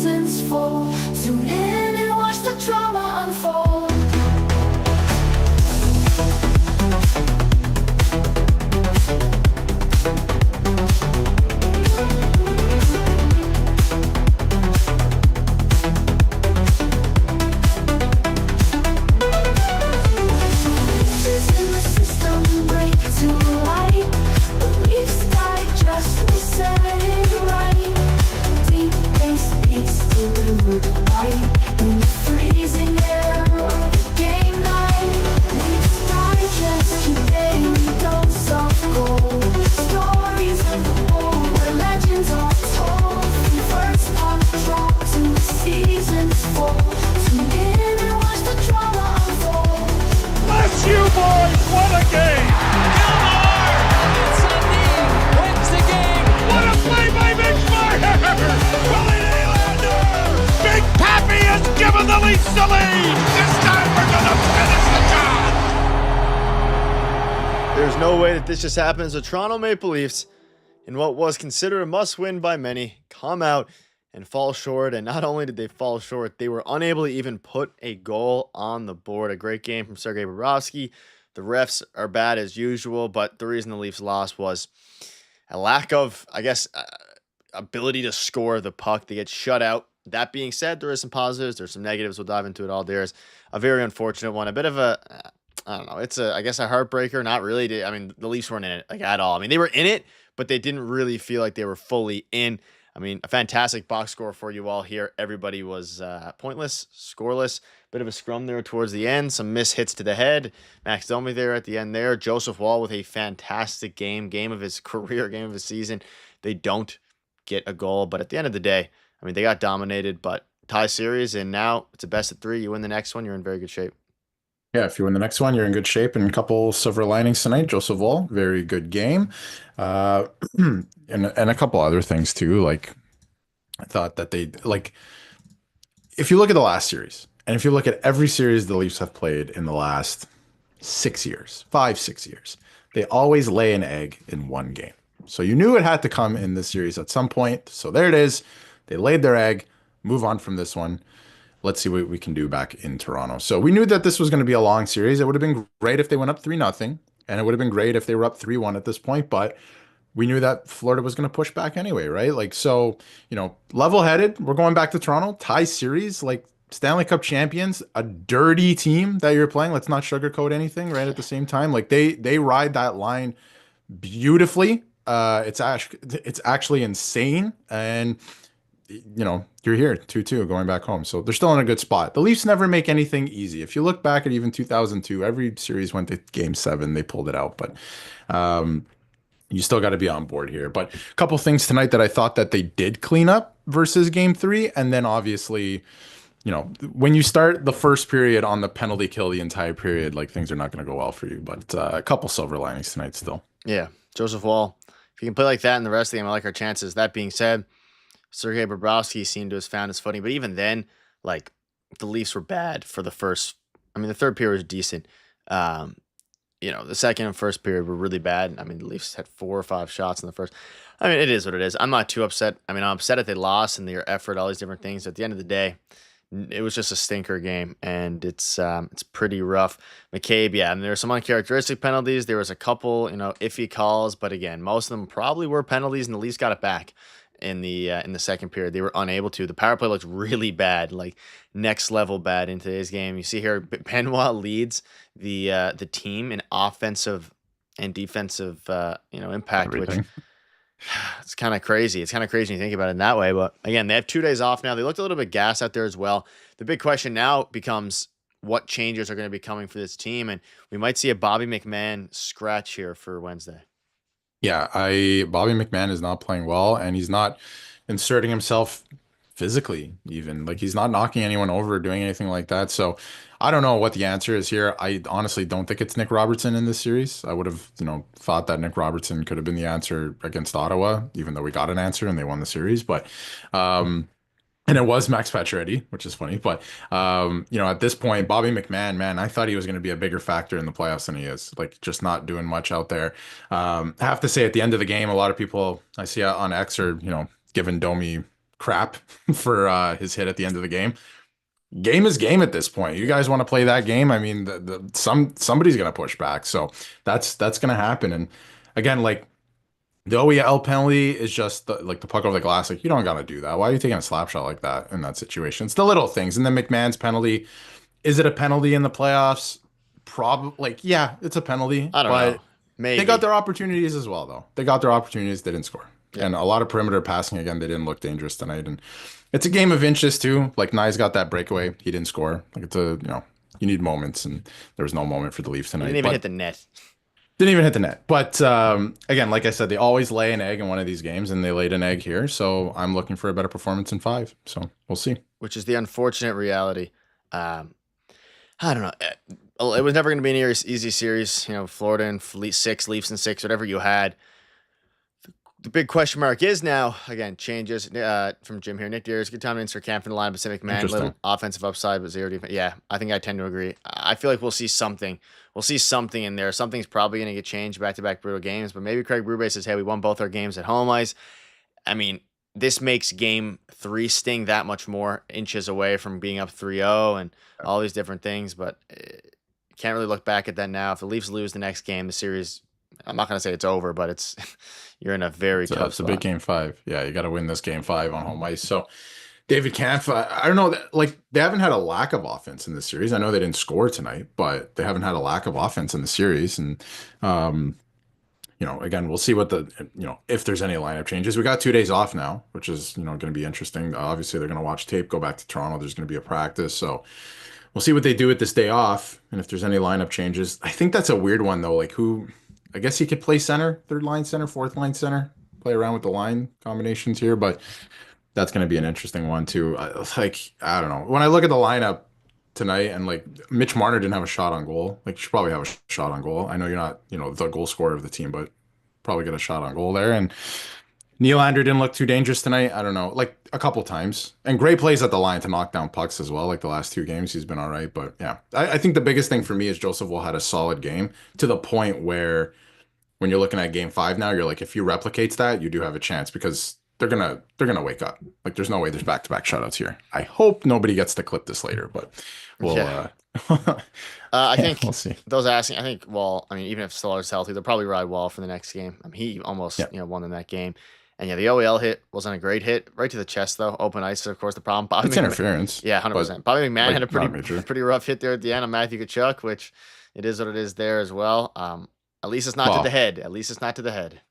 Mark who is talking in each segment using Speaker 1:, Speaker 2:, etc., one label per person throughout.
Speaker 1: season's full. Tune in and watch the drama unfold.
Speaker 2: Given the Leafs the lead. This time we're gonna finish the job.
Speaker 3: There's no way that this just happens. The Toronto Maple Leafs, in what was considered a must-win by many, come out and fall short. And not only did they fall short, they were unable to even put a goal on the board. A great game from Sergei Bobrovsky. The refs are bad as usual, but the reason the Leafs lost was a lack of, I guess, ability to score the puck. They get shut out. That being said, there is some positives. There's some negatives. We'll dive into it all. There's a very unfortunate one. A bit of a, I don't know. It's I guess a heartbreaker. Not really. I mean, the Leafs weren't in it like at all. I mean, they were in it, but they didn't really feel like they were fully in. I mean, a fantastic box score for you all here. Everybody was pointless, scoreless. Bit of a scrum there towards the end. Some missed hits to the head. Max Domi there at the end there. Joseph Woll with a fantastic game of his career, game of his season. They don't get a goal, but at the end of the day, I mean, they got dominated, but tie series, and now it's a best of 3. You win the next one, you're in very good shape.
Speaker 4: Yeah, if you win the next one, you're in good shape. And a couple silver linings tonight. Joseph Woll, very good game. And a couple other things too. Like, I thought that they, like, if you look at the last series, and if you look at every series the Leafs have played in the last 6 years, 5-6 years, they always lay an egg in one game. So you knew it had to come in this series at some point. So there it is. They laid their egg, move on from this one. Let's see what we can do back in Toronto. So we knew that this was going to be a long series. It would have been great if they went up 3-0, and it would have been great if they were up 3-1 at this point, but we knew that Florida was going to push back anyway, right? Like, so, you know, level-headed, we're going back to Toronto, tie series, like Stanley Cup champions, a dirty team that you're playing. Let's not sugarcoat anything, right? At the same time, like they ride that line beautifully. It's actually insane, and you know, you're here 2-2 going back home. So they're still in a good spot. The Leafs never make anything easy. If you look back at even 2002, every series went to game 7, they pulled it out. But you still got to be on board here. But a couple things tonight that I thought that they did clean up versus game 3. And then obviously, you know, when you start the first period on the penalty kill the entire period, like things are not going to go well for you. But a couple silver linings tonight still.
Speaker 3: Yeah, Joseph Woll. If you can play like that in the rest of the game, I like our chances. That being said, Sergei Bobrovsky seemed to have found his footing, but even then, like, the Leafs were bad for the first. I mean, the third period was decent. You know, the second and first period were really bad. I mean, the Leafs had 4 or 5 shots in the first. I mean, it is what it is. I'm not too upset. I mean, I'm upset that they lost and their effort, all these different things. At the end of the day, it was just a stinker game, and it's pretty rough. McCabe, yeah, and there were some uncharacteristic penalties. There was a couple, you know, iffy calls, but again, most of them probably were penalties, and the Leafs got it back in the second period. They were unable to. The power play looked really bad, like next level bad in today's game. You see here, Benoit leads the team in offensive and defensive impact,
Speaker 4: Everything.
Speaker 3: which it's kind of crazy. It's kind of crazy when you think about it in that way. But again, they have 2 days off now. They looked a little bit gassed out there as well. The big question now becomes what changes are going to be coming for this team, and we might see a Bobby McMahon scratch here for Wednesday.
Speaker 4: Yeah, Bobby McMahon is not playing well, and he's not inserting himself physically even. Like, he's not knocking anyone over or doing anything like that. So I don't know what the answer is here. I honestly don't think it's Nick Robertson in this series. I would have, thought that Nick Robertson could have been the answer against Ottawa, even though we got an answer and they won the series. But and it was Max Pacioretty, which is funny. But, at this point, Bobby McMahon, man, I thought he was going to be a bigger factor in the playoffs than he is. Like, just not doing much out there. I have to say, at the end of the game, a lot of people I see on X are, giving Domi crap for his hit at the end of the game. Game is game at this point. You guys want to play that game? I mean, somebody's gonna push back, so that's gonna happen. And again, like the OEL penalty is just like the puck over the glass. Like you don't gotta do that. Why are you taking a slap shot like that in that situation? It's the little things. And then McMahon's penalty. Is it a penalty in the playoffs? Probably. Like yeah, it's a penalty.
Speaker 3: I don't know. Maybe.
Speaker 4: They got their opportunities as well, though. They got their opportunities. They didn't score.
Speaker 3: Yeah.
Speaker 4: And a lot of perimeter passing again. They didn't look dangerous tonight. And it's a game of inches too. Like Nye's got that breakaway. He didn't score. Like it's a you need moments, and there was no moment for the Leafs tonight.
Speaker 3: Didn't even hit the net.
Speaker 4: Didn't even hit the net. But again, like I said, they always lay an egg in one of these games, and they laid an egg here. So I'm looking for a better performance in 5. So we'll see.
Speaker 3: Which is the unfortunate reality. I don't know. It was never going to be an easy series. Florida and 6, Leafs and 6, whatever you had. The big question mark is now, again, changes from Jim here. Nick Darius, good time to insert Camp in the line, Pacific Man, little offensive upside, but 0 defense. Yeah, I think I tend to agree. I feel like we'll see something. We'll see something in there. Something's probably going to get changed back-to-back brutal games, but maybe Craig Berube says, hey, we won both our games at home ice. I mean, this makes game 3 sting that much more, inches away from being up 3-0 and all these different things, but can't really look back at that now. If the Leafs lose the next game, the series, I'm not going to say it's over, but it's you're in a very tough spot.
Speaker 4: It's a big game 5. Yeah, you got to win this game 5 on home ice. So David Kampf, I don't know, like they haven't had a lack of offense in this series. I know they didn't score tonight, but they haven't had a lack of offense in the series. And, again, we'll see what if there's any lineup changes. We got 2 days off now, which is, going to be interesting. Obviously, they're going to watch tape, go back to Toronto. There's going to be a practice. So we'll see what they do with this day off. And if there's any lineup changes, I think that's a weird one, though. Like I guess he could play center, 3rd line center, 4th line center, play around with the line combinations here, but that's going to be an interesting one too. I don't know. When I look at the lineup tonight and like Mitch Marner didn't have a shot on goal. Like you should probably have a shot on goal. I know you're not, the goal scorer of the team, but probably get a shot on goal there. And Nylander didn't look too dangerous tonight. I don't know, like a couple times. And great plays at the line to knock down pucks as well. Like the last 2 games, he's been all right. But yeah, I think the biggest thing for me is Joseph Woll had a solid game to the point where when you're looking at game 5 now, you're like, if he replicates that, you do have a chance because they're gonna wake up. Like there's no way there's back-to-back shutouts here. I hope nobody gets to clip this later, but we'll
Speaker 3: I think
Speaker 4: we'll see.
Speaker 3: Those asking, I think Wall, even if Stoller's healthy, they'll probably ride Wall for the next game. He almost won in that game. And yeah, the OEL hit wasn't a great hit. Right to the chest though. Open ice, of course, the problem.
Speaker 4: It's interference.
Speaker 3: Yeah, 100%. Bobby McMahon had a pretty rough hit there at the end on Matthew Tkachuk, which it is what it is there as well. At least it's not to the head. At least it's not to the head.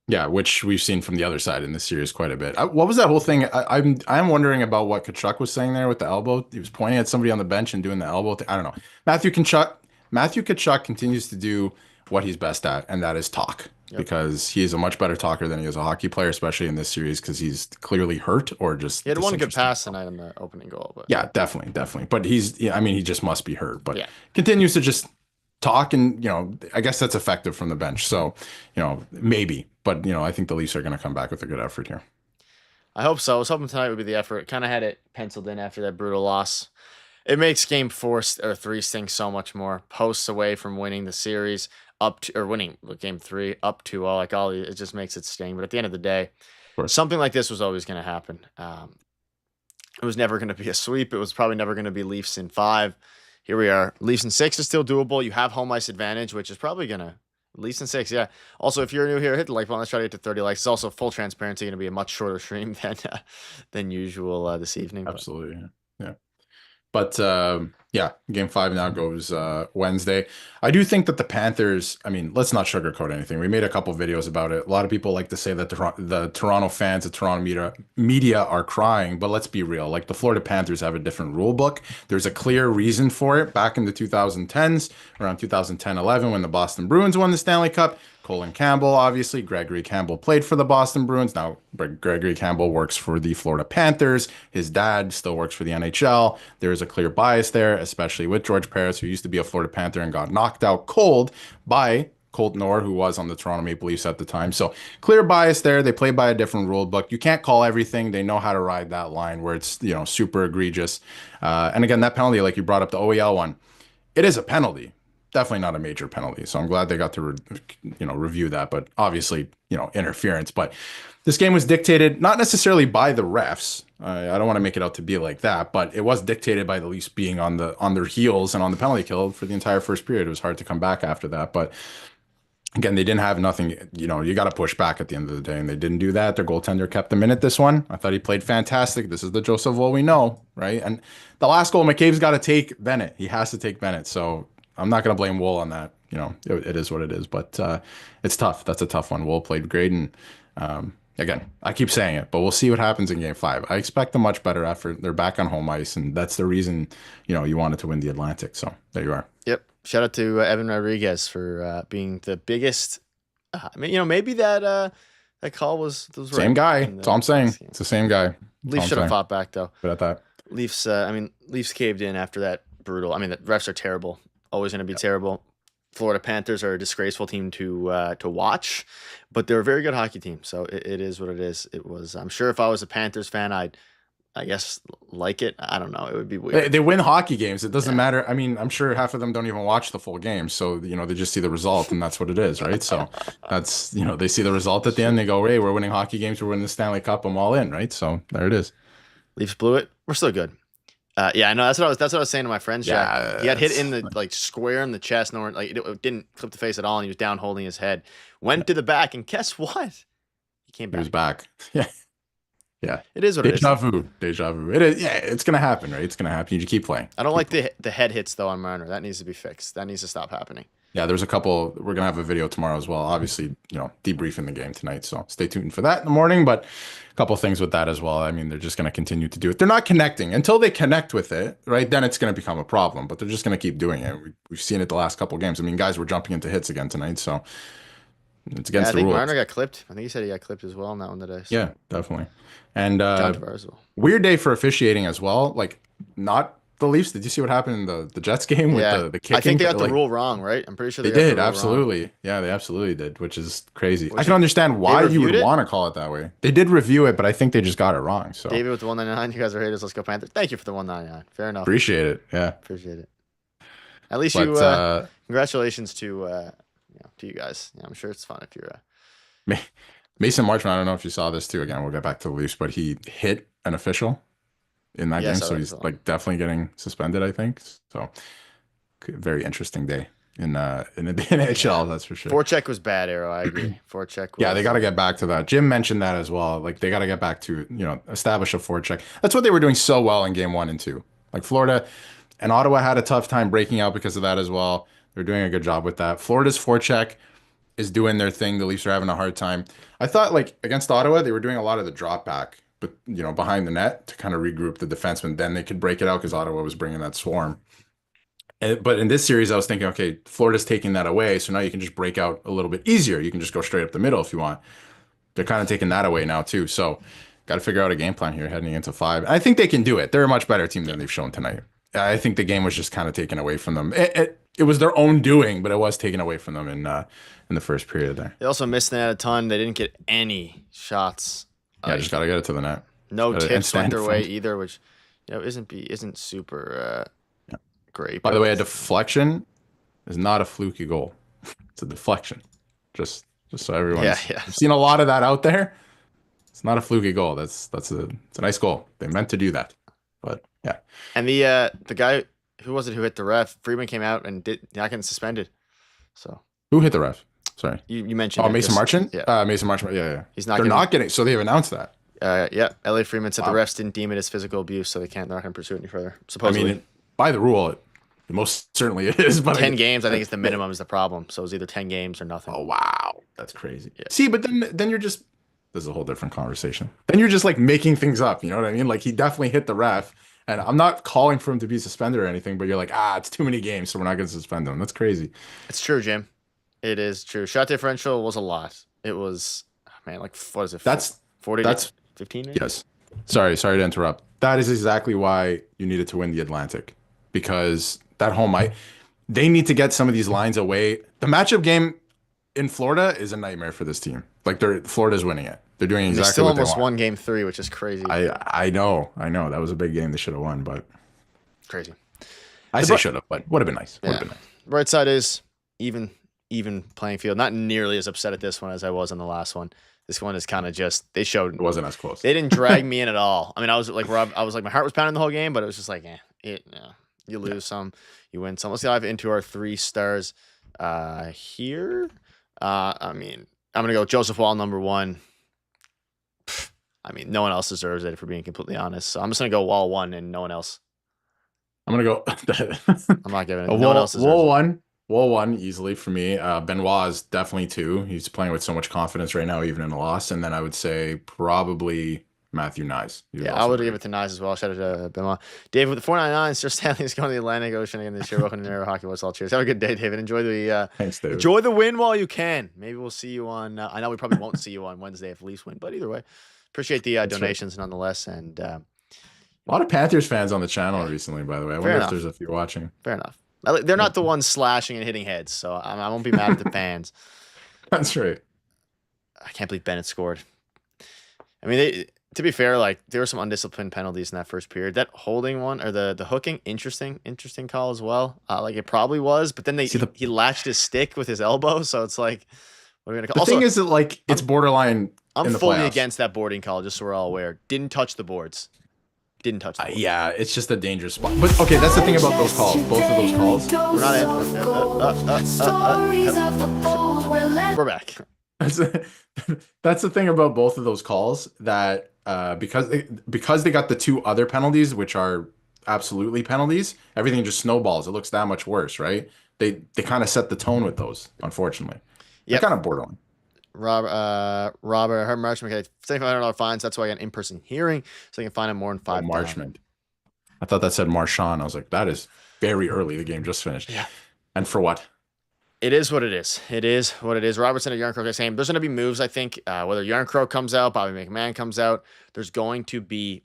Speaker 4: Yeah, which we've seen from the other side in this series quite a bit. What was that whole thing? I'm wondering about what Tkachuk was saying there with the elbow. He was pointing at somebody on the bench and doing the elbow thing. I don't know. Matthew Tkachuk continues to do what he's best at, and that is talk. Yep. Because he is a much better talker than he is a hockey player, especially in this series, because he's clearly hurt or just.
Speaker 3: He had one good pass tonight in the opening goal, but
Speaker 4: yeah, definitely. But he just must be hurt. But continues to just talk, and I guess that's effective from the bench. So maybe, but I think the Leafs are going to come back with a good effort here.
Speaker 3: I hope so. I was hoping tonight would be the effort. Kind of had it penciled in after that brutal loss. It makes game 4 or 3 sting so much more. Posts away from winning the series winning game 3 up 2-0. It just makes it sting. But at the end of the day, something like this was always going to happen. It was never going to be a sweep. It was probably never going to be Leafs in 5. Here we are. Leafs in 6 is still doable. You have home ice advantage, which is probably going to Leafs in 6. Yeah. Also, if you're new here, hit the like button. Let's try to get to 30 likes. It's also full transparency. Going to be a much shorter stream than usual this evening.
Speaker 4: Absolutely. Yeah. But game 5 now goes Wednesday. I do think that the Panthers, let's not sugarcoat anything. We made a couple videos about it. A lot of people like to say that the Toronto fans, the Toronto media are crying, but let's be real. Like the Florida Panthers have a different rule book. There's a clear reason for it. Back in the 2010s, around 2010-11, when the Boston Bruins won the Stanley Cup, Colin Campbell, obviously. Gregory Campbell played for the Boston Bruins. Now, Gregory Campbell works for the Florida Panthers. His dad still works for the NHL. There is a clear bias there, especially with George Paris, who used to be a Florida Panther and got knocked out cold by Colton Orr, who was on the Toronto Maple Leafs at the time. So clear bias there. They play by a different rule book. You can't call everything. They know how to ride that line where it's super egregious. And again, that penalty, like you brought up the OEL one, it is a penalty. definitely not a major penalty. So I'm glad they got to, review that. But obviously, interference. But this game was dictated not necessarily by the refs. I don't want to make it out to be like that, but it was dictated by the Leafs being on their heels and on the penalty kill for the entire first period. It was hard to come back after that, but again, they didn't have nothing. You got to push back at the end of the day, and they didn't do that. Their goaltender kept them in it this one. I thought he played fantastic. This is the Joseph Woll we know, right? And the last goal, McCabe's got to take Bennett. He has to take Bennett. So I'm not going to blame Woll on that. It is what it is, but it's tough. That's a tough one. Woll played great, and again, I keep saying it, but we'll see what happens in Game 5. I expect a much better effort. They're back on home ice, and that's the reason you wanted to win the Atlantic. So there you are.
Speaker 3: Yep. Shout out to Evan Rodriguez for being the biggest. Maybe that call was right.
Speaker 4: Same guy. That's all I'm saying. It's the same guy.
Speaker 3: Leafs should have fought back though.
Speaker 4: But at that,
Speaker 3: Leafs. Leafs caved in after that brutal. The refs are terrible. Always going to be terrible. Florida Panthers are a disgraceful team to watch, but they're a very good hockey team. So it is what it is. It was. I'm sure if I was a Panthers fan, I guess like it. I don't know. It would be weird.
Speaker 4: They win hockey games. It doesn't matter. I'm sure half of them don't even watch the full game. So, they just see the result, and that's what it is, right? So that's, they see the result at the end. They go, hey, we're winning hockey games. We're winning the Stanley Cup. I'm all in, right? So there it is.
Speaker 3: Leafs blew it. We're still good. Yeah, I know. That's what I was saying to my friends. Jack. He got hit in the square in the chest. No, it didn't clip the face at all, and he was down holding his head. Went to the back, and guess what? He came back.
Speaker 4: He was back. Yeah. Yeah,
Speaker 3: it is what it is.
Speaker 4: Deja vu. It is. Yeah, it's gonna happen, right? It's gonna happen. You just keep playing.
Speaker 3: I don't like the head hits though on Marner. That needs to be fixed. That needs to stop happening.
Speaker 4: Yeah, there's a couple. We're gonna have a video tomorrow as well. Obviously, debriefing the game tonight. So stay tuned for that in the morning. But a couple things with that as well. They're just gonna continue to do it. They're not connecting until they connect with it, right? Then it's gonna become a problem. But they're just gonna keep doing it. We've seen it the last couple games. Guys were jumping into hits again tonight. So it's against the rules.
Speaker 3: Marner got clipped. I think he said he got clipped as well on that one today. So.
Speaker 4: Yeah, definitely. And weird day for officiating as well. Like, not the Leafs. Did you see what happened in the Jets game with the kicking?
Speaker 3: I think they got the rule wrong, right? I'm pretty sure
Speaker 4: they did. Absolutely. Yeah, they absolutely did, which is crazy. I can understand why you would want to call it that way. They did review it, but I think they just got it wrong. So
Speaker 3: David with the 199. You guys are haters. Let's go Panthers. Thank you for the 199. Fair enough.
Speaker 4: Appreciate it. Yeah.
Speaker 3: Appreciate it. At least congratulations to you guys. Yeah, I'm sure it's fun if you're
Speaker 4: Mason Marchman, I don't know if you saw this too. Again, we'll get back to the Leafs, but he hit an official in that game, so he's definitely getting suspended, I think. So very interesting day in the NHL, that's for sure.
Speaker 3: Forecheck was bad, Arrow. I agree. Forecheck.
Speaker 4: Yeah, they got to get back to that. Jim mentioned that as well. Like, they got to get back to establish a forecheck. That's what they were doing so well in game 1 and 2. Like, Florida and Ottawa had a tough time breaking out because of that as well. They're doing a good job with that. Florida's forecheck is doing their thing. The Leafs are having a hard time. I thought, like, against Ottawa, they were doing a lot of the drop back, but behind the net to kind of regroup the defenseman. Then they could break it out because Ottawa was bringing that swarm. But in this series, I was thinking, okay, Florida's taking that away, so now you can just break out a little bit easier. You can just go straight up the middle if you want. They're kind of taking that away now too. So got to figure out a game plan here heading into 5. I think they can do it. They're a much better team than they've shown tonight. I think the game was just kind of taken away from them. It was their own doing, but it was taken away from them in the first period there.
Speaker 3: They also missed that a ton. They didn't get any shots.
Speaker 4: Yeah, just got to get it to the net.
Speaker 3: No tips went their way either, which isn't super great.
Speaker 4: By the way, a deflection is not a fluky goal. It's a deflection. Just so everyone. Yeah. I've seen a lot of that out there. It's not a fluky goal. It's a nice goal. They meant to do that, but yeah.
Speaker 3: And the guy, who was it who hit the ref? Freeman came out and not getting suspended. So
Speaker 4: who hit the ref? Sorry,
Speaker 3: you mentioned.
Speaker 4: Oh, Mason Marchand.
Speaker 3: Yeah,
Speaker 4: Mason Marchand. Yeah.
Speaker 3: He's not.
Speaker 4: They're not getting. So they've announced that.
Speaker 3: Yeah. Elliot Freeman said the refs didn't deem it as physical abuse, so they're not going to pursue it any further. Supposedly,
Speaker 4: by the rule, it most certainly it is. But
Speaker 3: 10 games, I think, is the minimum is the problem. So it's either 10 games or nothing.
Speaker 4: Oh wow, that's crazy. Yeah. See, but then you're just. This is a whole different conversation. Then you're just like making things up. You know what I mean? Like, he definitely hit the ref. And I'm not calling for him to be suspended or anything, but you're like, it's too many games, so we're not going to suspend him. That's crazy.
Speaker 3: It's true, Jim. It is true. Shot differential was a lot. It was, like, what is it?
Speaker 4: That's
Speaker 3: 40
Speaker 4: that's
Speaker 3: 15?
Speaker 4: Yes. Sorry to interrupt. That is exactly why you needed to win the Atlantic, because that home they need to get some of these lines away. The matchup game in Florida is a nightmare for this team. Like, Florida's winning it. They're doing exactly
Speaker 3: they still
Speaker 4: what they
Speaker 3: almost
Speaker 4: want.
Speaker 3: won game 3, which is crazy.
Speaker 4: I know. That was a big game they should have won, but
Speaker 3: crazy.
Speaker 4: I say should have, but would have been nice.
Speaker 3: Right side is even playing field. Not nearly as upset at this one as I was on the last one. This one is kind of just they showed
Speaker 4: It wasn't as close.
Speaker 3: They didn't drag me in at all. I mean, I was like Rob. I was like my heart was pounding the whole game, but it was just like, you lose some, you win some. Let's dive into our 3 stars here. I mean, I'm gonna go Joseph Wall number 1. I mean, no one else deserves it, if we're being completely honest. So I'm just gonna go Wall 1 and no one else.
Speaker 4: I'm gonna go.
Speaker 3: I'm not giving it.
Speaker 4: No
Speaker 3: one else deserves
Speaker 4: Wall
Speaker 3: it.
Speaker 4: 1. Wall 1 easily for me. Benoit is definitely 2. He's playing with so much confidence right now, even in a loss. And then I would say probably Matthew Nyes.
Speaker 3: Yeah, I would give it to Nyes as well. Shout out to Benoit. Dave with the 499. Sir Stanley is going to the Atlantic Ocean again this year. Welcome to Never Hockey West. All cheers. Have a good day, David. Enjoy the
Speaker 4: Thanks, David.
Speaker 3: Enjoy the win while you can. Maybe we'll see you on. I know we probably won't see you on Wednesday if Leafs win, but either way, appreciate the donations nonetheless. And
Speaker 4: a lot of Panthers fans on the channel recently, by the way. I wonder if there's a few watching.
Speaker 3: Fair enough. They're not the ones slashing and hitting heads, so I won't be mad at the fans.
Speaker 4: That's right.
Speaker 3: I can't believe Bennett scored. I mean, to be fair, like there were some undisciplined penalties in that first period. That holding one or the hooking, interesting call as well. Like it probably was, but then he latched his stick with his elbow, so it's like what are we gonna call?
Speaker 4: The thing is that like it's borderline.
Speaker 3: I'm fully against that boarding call, just so we're all aware. Didn't touch the boards. Didn't touch the boards.
Speaker 4: Yeah, it's just a dangerous spot. But okay, that's the thing about those calls. Both of those calls.
Speaker 3: We're not in. We're back.
Speaker 4: That's the thing about both of those calls, that because they got the 2 other penalties, which are absolutely penalties, everything just snowballs. It looks that much worse, right? They kind of set the tone with those, unfortunately. Yeah, kind of borderline.
Speaker 3: Robert, her Marchman got $7,500 fines. That's why I got an in-person hearing, so they can fine him more than $5,000.
Speaker 4: Marchman. I thought that said Marchand. I was like, that is very early. The game just finished.
Speaker 3: Yeah.
Speaker 4: And for what?
Speaker 3: It is what it is. It is what it is. Robertson and Yarncroke are saying there's going to be moves, I think, whether Yarncroke comes out, Bobby McMahon comes out, there's going to be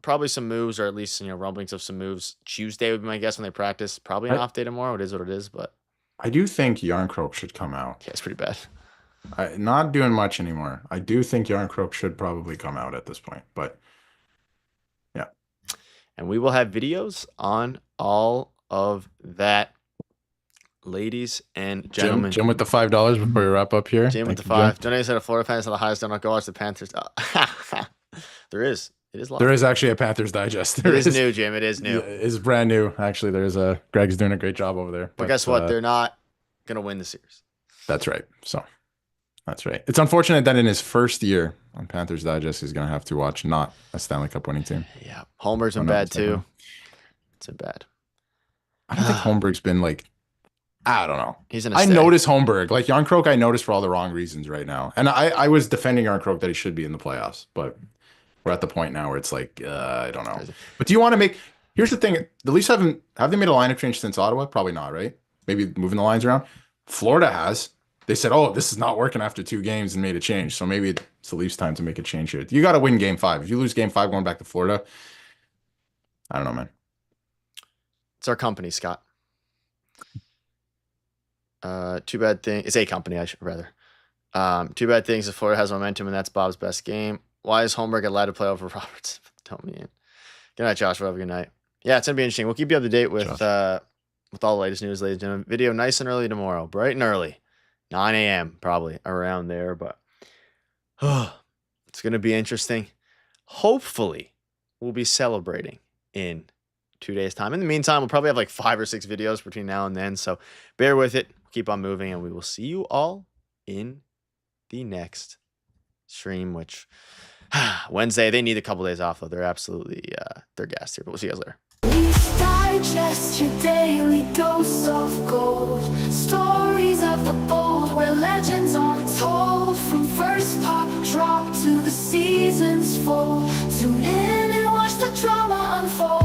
Speaker 3: probably some moves, or at least, rumblings of some moves. Tuesday would be my guess when they practice. Probably an off day tomorrow. It is what it is, but
Speaker 4: I do think Yarncroke should come out.
Speaker 3: Yeah, it's pretty bad.
Speaker 4: Not doing much anymore. I do think Yarncroke should probably come out at this point, but yeah.
Speaker 3: And we will have videos on all of that, ladies and gentlemen.
Speaker 4: Jim with the $5 before we wrap up here.
Speaker 3: Jim with the 5. Donate said a Florida fans are the highest. Don't go watch the Panthers. There is. It is live.
Speaker 4: There is actually a Panthers Digest.
Speaker 3: It is new, Jim. It is new.
Speaker 4: It's brand new. Actually, Greg's doing a great job over there.
Speaker 3: But guess what? They're not going to win the series.
Speaker 4: That's right. So that's right. It's unfortunate that in his first year on Panthers Digest, he's going to have to watch not a Stanley Cup winning team.
Speaker 3: Yeah. Holmberg's been bad too. It's been bad.
Speaker 4: I don't think Holmberg's been like, I don't know.
Speaker 3: He's in
Speaker 4: I notice Holmberg. Like Yarncroke, I notice for all the wrong reasons right now. And I was defending Yarncroke that he should be in the playoffs, but we're at the point now where it's like, I don't know.
Speaker 3: Crazy.
Speaker 4: But do you want to make, here's the thing. The Leafs have they made a lineup change since Ottawa? Probably not, right? Maybe moving the lines around. Florida has. They said, oh, this is not working after 2 games and made a change. So maybe it's the Leafs' time to make a change here. You got to win game 5. If you lose game 5 going back to Florida, I don't know, man.
Speaker 3: It's our company, Scott. Too bad thing. It's a company, I should rather. Too bad things if Florida has momentum, and that's Bob's best game. Why is Holmberg allowed to play over Roberts? Tell me in. Good night, Josh. Have a good night. Yeah, it's gonna be interesting. We'll keep you up to date with all the latest news, ladies and gentlemen. Video nice and early tomorrow, bright and early, 9 a.m. probably around there. But it's gonna be interesting. Hopefully, we'll be celebrating in 2 days' time. In the meantime, we'll probably have like 5 or 6 videos between now and then. So bear with it. Keep on moving, and we will see you all in the next stream, which Wednesday. They need a couple days off, though. They're absolutely they're gassed here. But we'll see you guys later.
Speaker 1: Leafs Digest, your daily dose of gold. Stories of the bold, where legends are told. From first puck drop to the season's full. Tune in and watch the drama unfold.